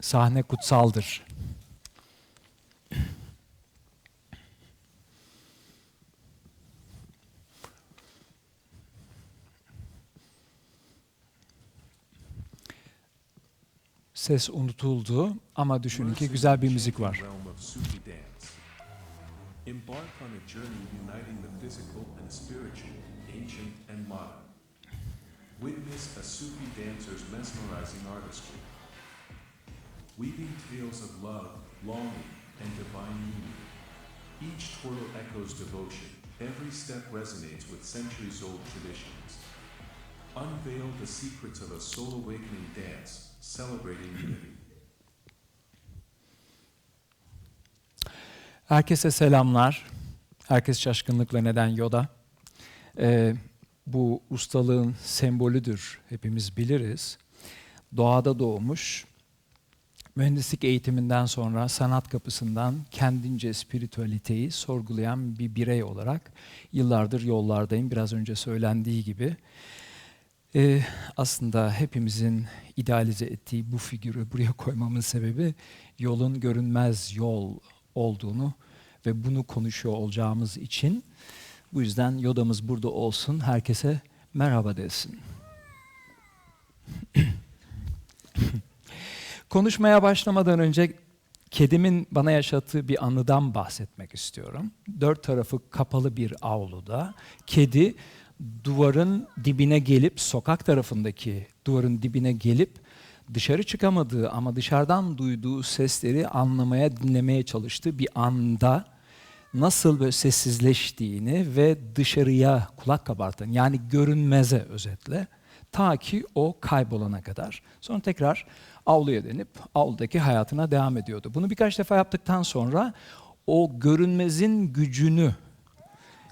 Sahne kutsaldır. Ses unutuldu ama düşünün ki güzel bir müzik var. Embark on a journey uniting the physical and spiritual, ancient and modern. Witness a Sufi dancer's mesmerizing artistry, weaving tales of love, longing, and divine union. Each twirl echoes devotion, every step resonates with centuries-old traditions. Unveil the secrets of a soul-awakening dance, celebrating unity. Herkese selamlar. Herkes şaşkınlıkla neden Yoda? Bu ustalığın sembolüdür. Hepimiz biliriz. Doğada doğmuş. Mühendislik eğitiminden sonra sanat kapısından kendince spiritüaliteyi sorgulayan bir birey olarak yıllardır yollardayım. Biraz önce söylendiği gibi. Aslında hepimizin idealize ettiği bu figürü buraya koymamın sebebi yolun görünmez yol olduğunu ve bunu konuşuyor olacağımız için. Bu yüzden Yoda'mız burada olsun, herkese merhaba desin. Konuşmaya başlamadan önce kedimin bana yaşattığı bir anıdan bahsetmek istiyorum. 4 tarafı kapalı bir avluda kedi duvarın dibine gelip, sokak tarafındaki duvarın dibine gelip dışarı çıkamadığı ama dışarıdan duyduğu sesleri anlamaya, dinlemeye çalıştığı bir anda nasıl böyle sessizleştiğini ve dışarıya kulak kabartan, yani görünmeze özetle, ta ki o kaybolana kadar. Sonra tekrar avluya dönüp avludaki hayatına devam ediyordu. Bunu birkaç defa yaptıktan sonra o görünmezin gücünü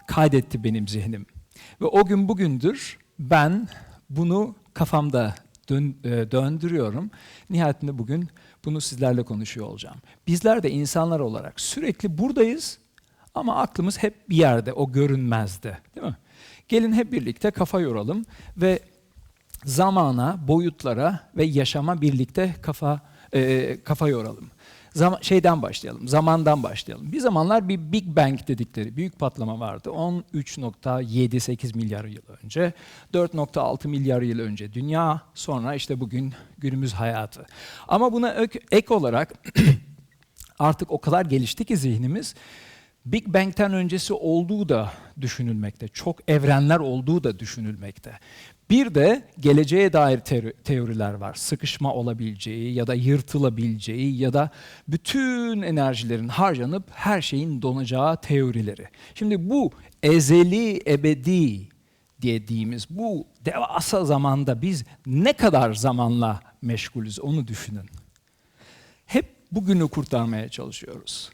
kaydetti benim zihnim. Ve o gün bugündür ben bunu kafamda döndürüyorum. Nihayetinde bugün bunu sizlerle konuşuyor olacağım. Bizler de insanlar olarak sürekli buradayız ama aklımız hep bir yerde, o görünmezde, değil mi? Gelin hep birlikte kafa yoralım ve zamana, boyutlara ve yaşama birlikte kafa yoralım. Şeyden başlayalım, zamandan başlayalım. Bir zamanlar bir Big Bang dedikleri büyük patlama vardı. 13.78 milyar yıl önce, 4.6 milyar yıl önce dünya, sonra işte bugün günümüz hayatı. Ama buna ek olarak artık o kadar gelişti ki zihnimiz, Big Bang'ten öncesi olduğu da düşünülmekte, çok evrenler olduğu da düşünülmekte. Bir de geleceğe dair teoriler var. Sıkışma olabileceği ya da yırtılabileceği ya da bütün enerjilerin harcanıp her şeyin donacağı teorileri. Şimdi bu ezeli, ebedi dediğimiz bu devasa zamanda biz ne kadar zamanla meşgulüz onu düşünün. Hep bugünü kurtarmaya çalışıyoruz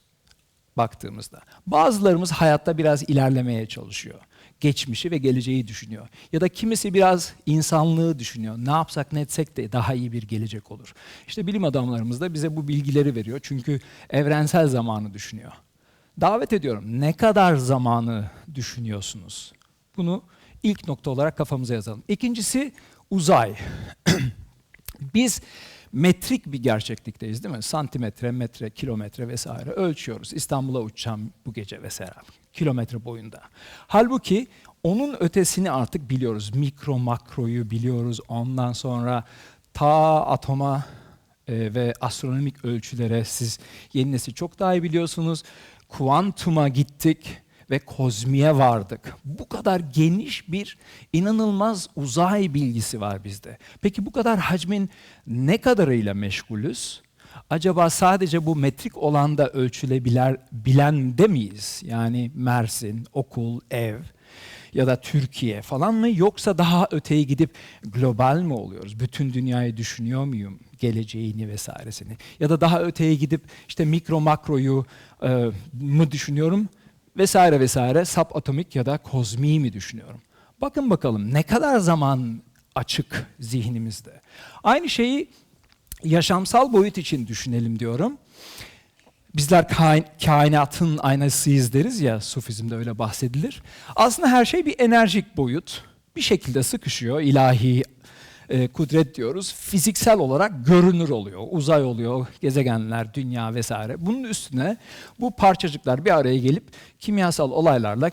baktığımızda. Bazılarımız hayatta biraz ilerlemeye çalışıyor. Geçmişi ve geleceği düşünüyor. Ya da kimisi biraz insanlığı düşünüyor. Ne yapsak ne etsek de daha iyi bir gelecek olur. İşte bilim adamlarımız da bize bu bilgileri veriyor. Çünkü evrensel zamanı düşünüyor. Davet ediyorum. Ne kadar zamanı düşünüyorsunuz? Bunu ilk nokta olarak kafamıza yazalım. İkincisi uzay. Biz metrik bir gerçeklikteyiz değil mi? Santimetre, metre, kilometre vesaire ölçüyoruz. İstanbul'a uçacağım bu gece vesaire. Kilometre boyunda. Halbuki onun ötesini artık biliyoruz. Mikro, makroyu biliyoruz. Ondan sonra ta atoma ve astronomik ölçülere siz yeni nesil çok daha iyi biliyorsunuz. Kuantuma gittik ve kozmiye vardık. Bu kadar geniş bir inanılmaz uzay bilgisi var bizde. Peki bu kadar hacmin ne kadarıyla meşgulüz? Acaba sadece bu metrik olanda ölçülebilen de miyiz? Yani Mersin, okul, ev ya da Türkiye falan mı? Yoksa daha öteye gidip global mi oluyoruz? Bütün dünyayı düşünüyor muyum? Geleceğini vesairesini. Ya da daha öteye gidip işte mikro makroyu mu düşünüyorum? Vesaire vesaire, subatomik ya da kozmi mi düşünüyorum? Bakın bakalım ne kadar zaman açık zihnimizde. Aynı şeyi yaşamsal boyut için düşünelim diyorum. Bizler kainatın aynasıyız deriz ya, Sufizm'de öyle bahsedilir. Aslında her şey bir enerjik boyut. Bir şekilde sıkışıyor ilahi kudret diyoruz. Fiziksel olarak görünür oluyor. Uzay oluyor, gezegenler, dünya vesaire. Bunun üstüne bu parçacıklar bir araya gelip kimyasal olaylarla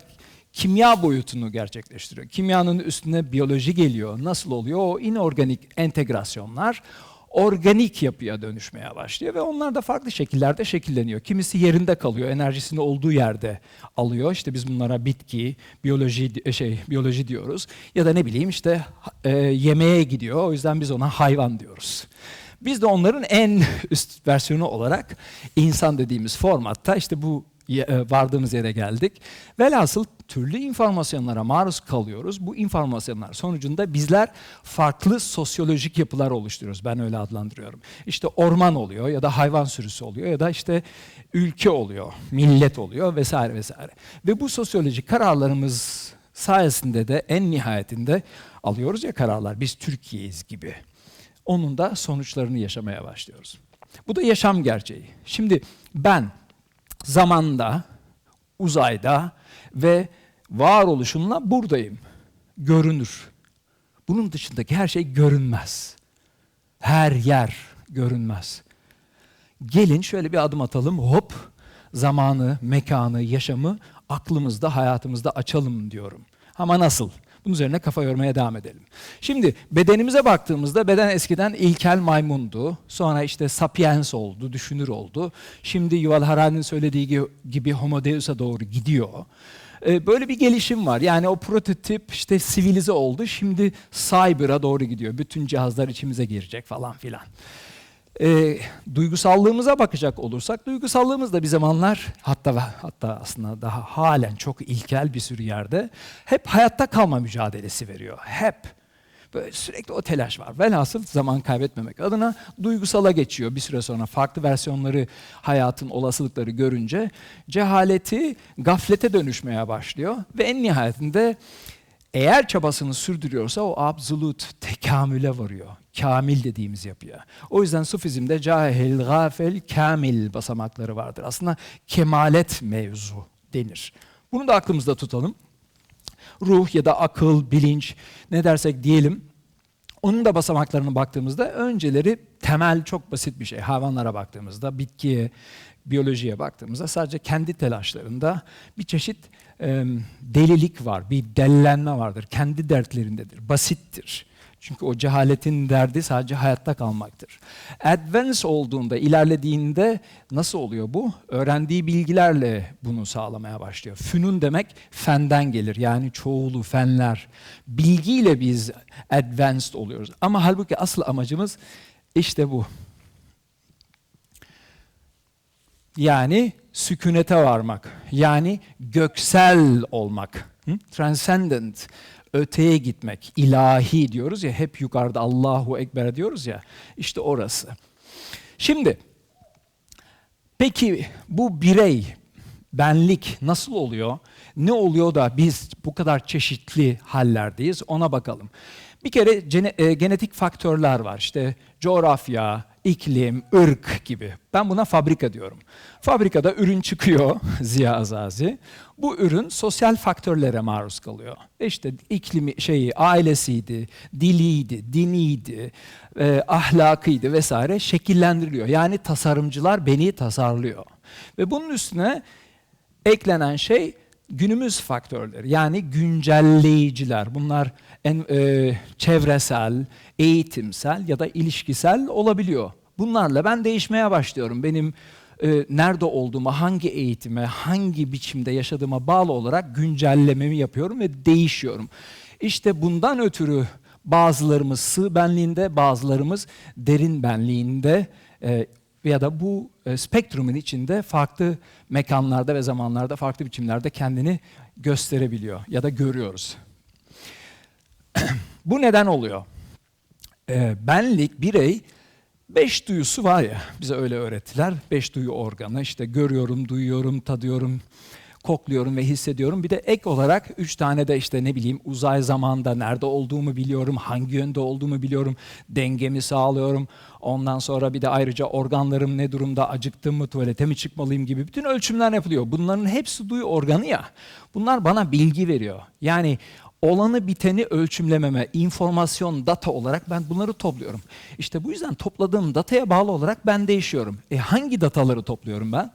kimya boyutunu gerçekleştiriyor. Kimyanın üstüne biyoloji geliyor. Nasıl oluyor? O inorganik entegrasyonlar organik yapıya dönüşmeye başlıyor ve onlar da farklı şekillerde şekilleniyor. Kimisi yerinde kalıyor, enerjisini olduğu yerde alıyor. İşte biz bunlara bitki, biyoloji diyoruz. Ya da ne bileyim işte yemeğe gidiyor. O yüzden biz ona hayvan diyoruz. Biz de onların en üst versiyonu olarak insan dediğimiz formatta işte bu vardığımız yere geldik. Velhasıl türlü informasyonlara maruz kalıyoruz. Bu informasyonlar sonucunda bizler farklı sosyolojik yapılar oluşturuyoruz. Ben öyle adlandırıyorum. İşte orman oluyor ya da hayvan sürüsü oluyor ya da işte ülke oluyor, millet oluyor vesaire vesaire. Ve bu sosyolojik kararlarımız sayesinde de en nihayetinde alıyoruz ya kararlar. Biz Türkiye'yiz gibi. Onun da sonuçlarını yaşamaya başlıyoruz. Bu da yaşam gerçeği. Şimdi ben zamanda, uzayda ve varoluşumla buradayım. Görünür. Bunun dışındaki her şey görünmez. Her yer görünmez. Gelin şöyle bir adım atalım, hop, zamanı, mekanı, yaşamı aklımızda, hayatımızda açalım diyorum. Ama nasıl? Bunun üzerine kafa yormaya devam edelim. Şimdi bedenimize baktığımızda beden eskiden ilkel maymundu. Sonra işte sapiens oldu, düşünür oldu. Şimdi Yuval Harari'nin söylediği gibi Homo Deus'a doğru gidiyor. Böyle bir gelişim var. Yani o prototip işte sivilize oldu. Şimdi cyber'a doğru gidiyor. Bütün cihazlar içimize girecek falan filan. Duygusallığımıza bakacak olursak, duygusallığımız da bir zamanlar hatta aslında daha halen çok ilkel bir sürü yerde hep hayatta kalma mücadelesi veriyor. Hep. Böyle sürekli o telaş var. Velhasıl zaman kaybetmemek adına duygusala geçiyor. Bir süre sonra farklı versiyonları, hayatın olasılıkları görünce cehaleti gaflete dönüşmeye başlıyor ve en nihayetinde eğer çabasını sürdürüyorsa o absolut tekamüle varıyor. Kamil dediğimiz yapıya. O yüzden Sufizm'de cahil, gafil, kamil basamakları vardır. Aslında kemalet mevzu denir. Bunu da aklımızda tutalım. Ruh ya da akıl, bilinç ne dersek diyelim. Onun da basamaklarına baktığımızda önceleri temel çok basit bir şey. Hayvanlara baktığımızda, bitkiye, biyolojiye baktığımızda sadece kendi telaşlarında bir çeşit delilik var, bir dellenme vardır. Kendi dertlerindedir, basittir. Çünkü o cehaletin derdi sadece hayatta kalmaktır. Advance olduğunda, ilerlediğinde nasıl oluyor bu? Öğrendiği bilgilerle bunu sağlamaya başlıyor. Fünun demek fenden gelir. Yani çoğulu, fenler. Bilgiyle biz advanced oluyoruz. Ama halbuki asıl amacımız işte bu. Yani sükunete varmak. Yani göksel olmak. Transcendent. Öteye gitmek, ilahi diyoruz ya, hep yukarıda Allahu Ekber diyoruz ya, işte orası. Şimdi, peki bu birey, benlik nasıl oluyor? Ne oluyor da biz bu kadar çeşitli hallerdeyiz? Ona bakalım. Bir kere genetik faktörler var. İşte coğrafya, iklim, ırk gibi. Ben buna fabrika diyorum. Fabrikada ürün çıkıyor Ziya Azazi. Bu ürün sosyal faktörlere maruz kalıyor. İşte iklimi, ailesiydi, diliydi, diniydi, ahlakıydı vesaire şekillendiriliyor. Yani tasarımcılar beni tasarlıyor. Ve bunun üstüne eklenen şey günümüz faktörleri. Yani güncelleyiciler. Bunlar çevresel, eğitimsel ya da ilişkisel olabiliyor. Bunlarla ben değişmeye başlıyorum. Benim nerede olduğuma, hangi eğitime, hangi biçimde yaşadığıma bağlı olarak güncellememi yapıyorum ve değişiyorum. İşte bundan ötürü bazılarımız sığ benliğinde, bazılarımız derin benliğinde ya da bu spektrumun içinde farklı mekanlarda ve zamanlarda, farklı biçimlerde kendini gösterebiliyor ya da görüyoruz. Bu neden oluyor? Benlik, birey, 5 duyusu var ya, bize öyle öğrettiler. 5 duyu organı, işte görüyorum, duyuyorum, tadıyorum, kokluyorum ve hissediyorum. Bir de ek olarak 3 tane de işte ne bileyim uzay zamanda nerede olduğumu biliyorum, hangi yönde olduğumu biliyorum, dengemi sağlıyorum. Ondan sonra bir de ayrıca organlarım ne durumda, acıktım mı, tuvalete mi çıkmalıyım gibi bütün ölçümler yapılıyor. Bunların hepsi duyu organı ya. Bunlar bana bilgi veriyor. Yani olanı biteni ölçümlememe, informasyon, data olarak ben bunları topluyorum. İşte bu yüzden topladığım dataya bağlı olarak ben değişiyorum. Hangi dataları topluyorum ben?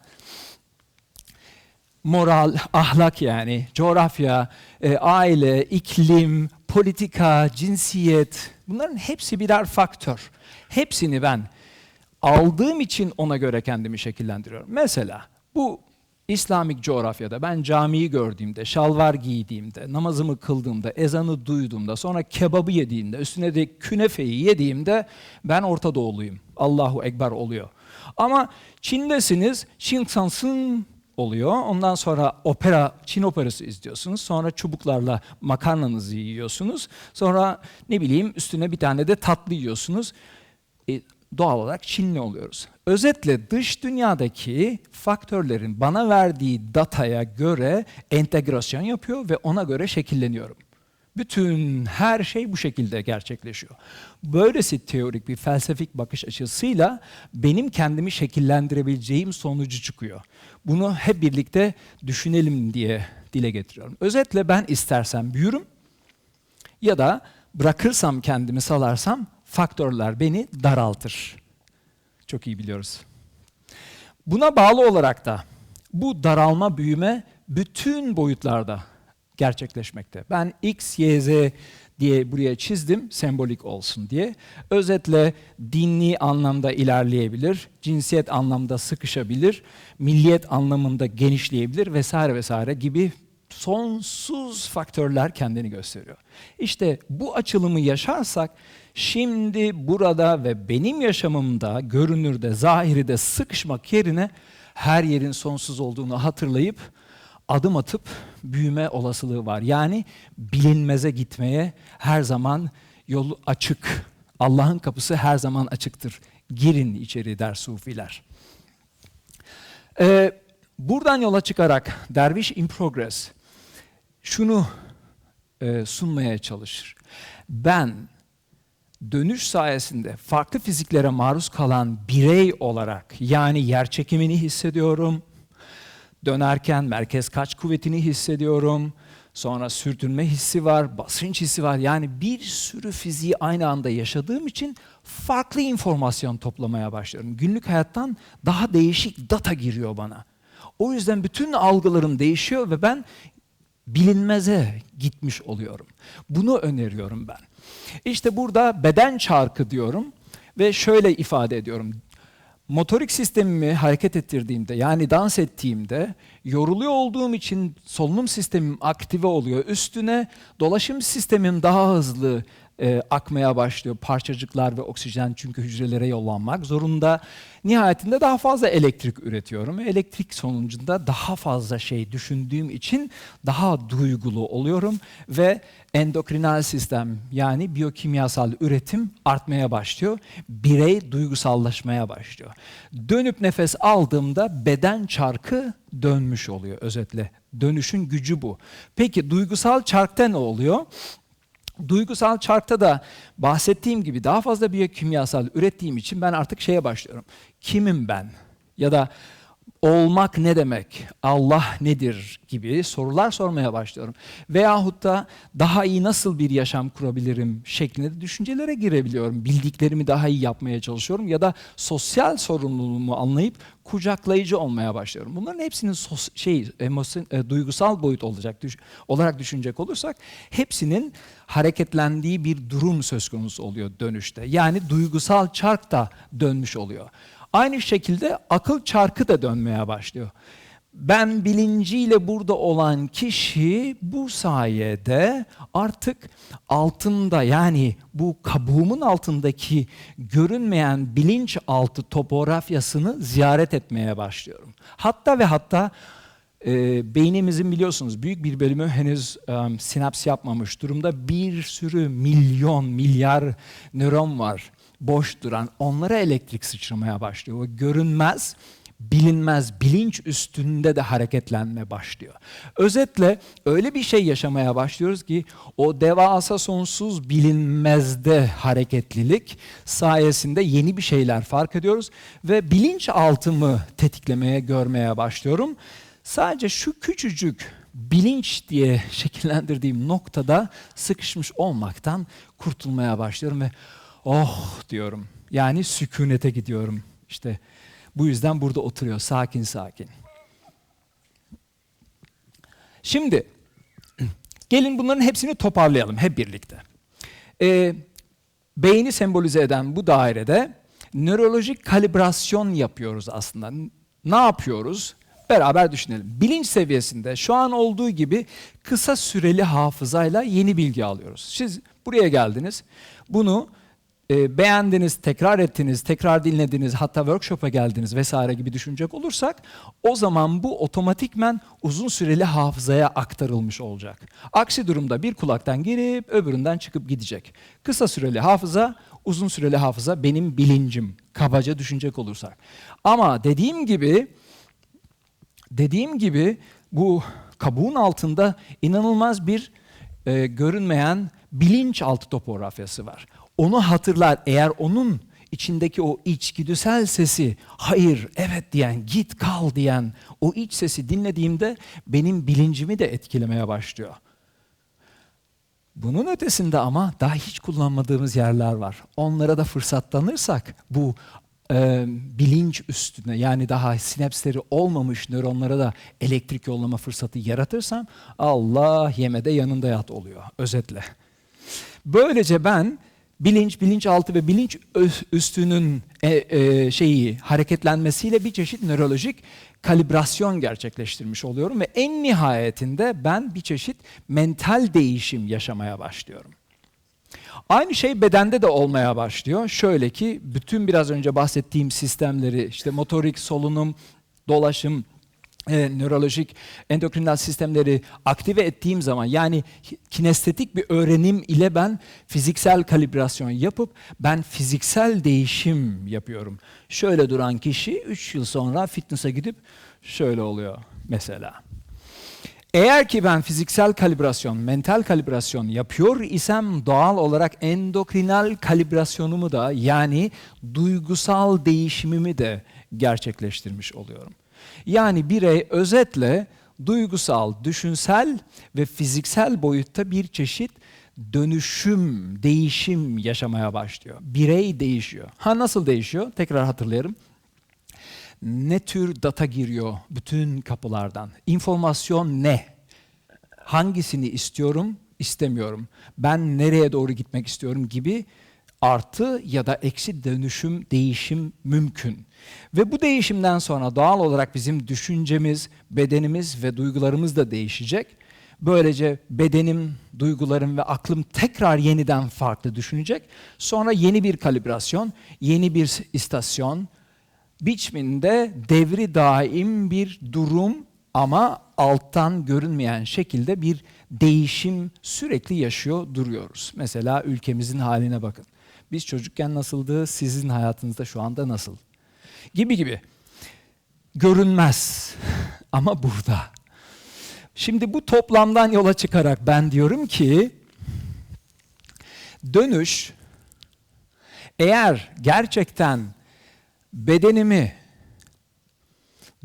Moral, ahlak yani, coğrafya, aile, iklim, politika, cinsiyet, bunların hepsi birer faktör. Hepsini ben aldığım için ona göre kendimi şekillendiriyorum. Mesela bu İslamik coğrafyada ben camiyi gördüğümde, şalvar giydiğimde, namazımı kıldığımda, ezanı duyduğumda, sonra kebabı yediğimde, üstüne de künefeyi yediğimde ben Orta Doğuluyum. Allahu Ekber oluyor. Ama Çin'desiniz, Çin oluyor. Ondan sonra Çin operası izliyorsunuz. Sonra çubuklarla makarnanızı yiyorsunuz. Sonra ne bileyim üstüne bir tane de tatlı yiyorsunuz. Doğal olarak Çinli oluyoruz. Özetle dış dünyadaki faktörlerin bana verdiği dataya göre entegrasyon yapıyor ve ona göre şekilleniyorum. Bütün her şey bu şekilde gerçekleşiyor. Böylesi teorik bir felsefik bakış açısıyla benim kendimi şekillendirebileceğim sonucu çıkıyor. Bunu hep birlikte düşünelim diye dile getiriyorum. Özetle ben istersem büyürüm ya da bırakırsam kendimi salarsam faktörler beni daraltır. Çok iyi biliyoruz. Buna bağlı olarak da bu daralma, büyüme bütün boyutlarda gerçekleşmekte. Ben X, Y, Z diye buraya çizdim, sembolik olsun diye. Özetle dini anlamda ilerleyebilir, cinsiyet anlamda sıkışabilir, milliyet anlamında genişleyebilir vesaire vesaire gibi sonsuz faktörler kendini gösteriyor. İşte bu açılımı yaşarsak şimdi burada ve benim yaşamımda, görünürde, zahirde sıkışmak yerine her yerin sonsuz olduğunu hatırlayıp adım atıp büyüme olasılığı var. Yani bilinmeze gitmeye her zaman yolu açık. Allah'ın kapısı her zaman açıktır. Girin içeri der Sufiler. Buradan yola çıkarak Derviş in Progress şunu sunmaya çalışır. Ben dönüş sayesinde farklı fiziklere maruz kalan birey olarak yani yer çekimini hissediyorum, dönerken merkez kaç kuvvetini hissediyorum, sonra sürtünme hissi var, basınç hissi var. Yani bir sürü fiziği aynı anda yaşadığım için farklı informasyon toplamaya başlıyorum. Günlük hayattan daha değişik data giriyor bana. O yüzden bütün algılarım değişiyor ve ben bilinmeze gitmiş oluyorum. Bunu öneriyorum ben. İşte burada beden çarkı diyorum ve şöyle ifade ediyorum. Motorik sistemimi hareket ettirdiğimde yani dans ettiğimde yoruluyor olduğum için solunum sistemim aktive oluyor. Üstüne dolaşım sistemim daha hızlı akmaya başlıyor. Parçacıklar ve oksijen çünkü hücrelere yollanmak zorunda. Nihayetinde daha fazla elektrik üretiyorum. Elektrik sonucunda daha fazla şey düşündüğüm için daha duygulu oluyorum ve endokrinal sistem yani biyokimyasal üretim artmaya başlıyor. Birey duygusallaşmaya başlıyor. Dönüp nefes aldığımda beden çarkı dönmüş oluyor özetle. Dönüşün gücü bu. Peki duygusal çarkta ne oluyor? Duygusal çarkta da bahsettiğim gibi daha fazla biyokimyasal ürettiğim için ben artık şeye başlıyorum. Kimim ben? Ya da olmak ne demek? Allah nedir? Gibi sorular sormaya başlıyorum. Veyahut da daha iyi nasıl bir yaşam kurabilirim şeklinde de düşüncelere girebiliyorum. Bildiklerimi daha iyi yapmaya çalışıyorum ya da sosyal sorumluluğumu anlayıp kucaklayıcı olmaya başlıyorum. Bunların hepsinin duygusal boyut olarak düşünecek olursak hepsinin hareketlendiği bir durum söz konusu oluyor dönüşte. Yani duygusal çark da dönmüş oluyor. Aynı şekilde akıl çarkı da dönmeye başlıyor. Ben bilinciyle burada olan kişi bu sayede artık altında yani bu kabuğumun altındaki görünmeyen bilinçaltı topografyasını ziyaret etmeye başlıyorum. Hatta ve hatta beynimizin biliyorsunuz büyük bir bölümü henüz sinaps yapmamış durumda. Bir sürü milyon, milyar nöron var boş duran. Onlara elektrik sıçramaya başlıyor. O görünmez, bilinmez bilinç üstünde de hareketlenme başlıyor. Özetle öyle bir şey yaşamaya başlıyoruz ki o devasa sonsuz bilinmezde hareketlilik sayesinde yeni bir şeyler fark ediyoruz ve bilinçaltımı tetiklemeye, görmeye başlıyorum. Sadece şu küçücük bilinç diye şekillendirdiğim noktada sıkışmış olmaktan kurtulmaya başlıyorum ve oh diyorum. Yani sükunete gidiyorum. İşte bu yüzden burada oturuyor sakin sakin. Şimdi gelin bunların hepsini toparlayalım hep birlikte. Beyni sembolize eden bu dairede nörolojik kalibrasyon yapıyoruz aslında. Ne yapıyoruz? Beraber düşünelim. Bilinç seviyesinde şu an olduğu gibi kısa süreli hafızayla yeni bilgi alıyoruz. Siz buraya geldiniz. Bunu beğendiniz, tekrar ettiniz, tekrar dinlediniz, hatta workshop'a geldiniz vesaire gibi düşünecek olursak o zaman bu otomatikmen uzun süreli hafızaya aktarılmış olacak. Aksi durumda bir kulaktan girip öbüründen çıkıp gidecek. Kısa süreli hafıza, uzun süreli hafıza benim bilincim. Kabaca düşünecek olursak. Ama dediğim gibi bu kabuğun altında inanılmaz bir görünmeyen bilinçaltı topografyası var. Onu hatırlar, eğer onun içindeki o içgüdüsel sesi, hayır, evet diyen, git kal diyen o iç sesi dinlediğimde benim bilincimi de etkilemeye başlıyor. Bunun ötesinde ama daha hiç kullanmadığımız yerler var. Onlara da fırsat tanırsak bu bilinç üstüne, yani daha sinapsleri olmamış nöronlara da elektrik yollama fırsatı yaratırsam Allah yemede yanında yat oluyor özetle. Böylece ben bilinç, bilinçaltı ve bilinç üstünün hareketlenmesiyle bir çeşit nörolojik kalibrasyon gerçekleştirmiş oluyorum ve en nihayetinde ben bir çeşit mental değişim yaşamaya başlıyorum. Aynı şey bedende de olmaya başlıyor. Şöyle ki bütün biraz önce bahsettiğim sistemleri, işte motorik, solunum, dolaşım, nörolojik, endokrinal sistemleri aktive ettiğim zaman, yani kinestetik bir öğrenim ile ben fiziksel kalibrasyon yapıp ben fiziksel değişim yapıyorum. Şöyle duran kişi 3 yıl sonra fitness'a gidip şöyle oluyor mesela. Eğer ki ben fiziksel kalibrasyon, mental kalibrasyon yapıyor isem doğal olarak endokrinal kalibrasyonumu da, yani duygusal değişimimi de gerçekleştirmiş oluyorum. Yani birey özetle duygusal, düşünsel ve fiziksel boyutta bir çeşit dönüşüm, değişim yaşamaya başlıyor. Birey değişiyor. Nasıl değişiyor? Tekrar hatırlayalım. Ne tür data giriyor bütün kapılardan? İnformasyon ne? Hangisini istiyorum, istemiyorum? Ben nereye doğru gitmek istiyorum gibi artı ya da eksi dönüşüm, değişim mümkün. Ve bu değişimden sonra doğal olarak bizim düşüncemiz, bedenimiz ve duygularımız da değişecek. Böylece bedenim, duygularım ve aklım tekrar yeniden farklı düşünecek. Sonra yeni bir kalibrasyon, yeni bir istasyon biçiminde devri daim bir durum ama alttan görünmeyen şekilde bir değişim sürekli yaşıyor duruyoruz. Mesela ülkemizin haline bakın. Biz çocukken nasıldı, sizin hayatınızda şu anda nasıl? Gibi. Görünmez ama burada. Şimdi bu toplamdan yola çıkarak ben diyorum ki dönüş eğer gerçekten bedenimi,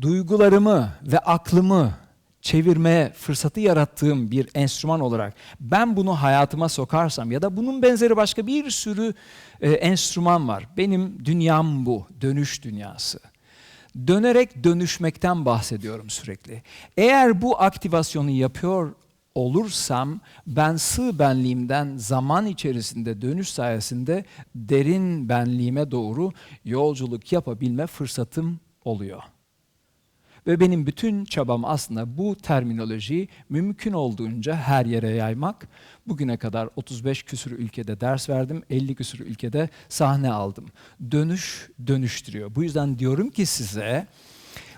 duygularımı ve aklımı çevirmeye fırsatı yarattığım bir enstrüman olarak ben bunu hayatıma sokarsam ya da bunun benzeri başka bir sürü enstrüman var. Benim dünyam bu, dönüş dünyası. Dönerek dönüşmekten bahsediyorum sürekli. Eğer bu aktivasyonu yapıyor olursam ben sığ benliğimden zaman içerisinde dönüş sayesinde derin benliğime doğru yolculuk yapabilme fırsatım oluyor. Ve benim bütün çabam aslında bu terminolojiyi mümkün olduğunca her yere yaymak. Bugüne kadar 35 küsur ülkede ders verdim, 50 küsur ülkede sahne aldım. Dönüş dönüştürüyor. Bu yüzden diyorum ki size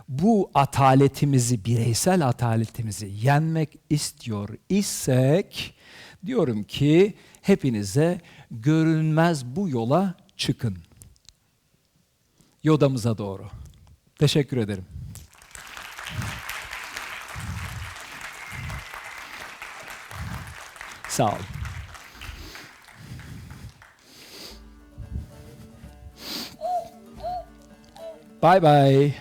bu ataletimizi, bireysel ataletimizi yenmek istiyor isek diyorum ki hepinize görünmez bu yola çıkın. Yodamıza doğru. Teşekkür ederim. Sağ olun. Bye bye.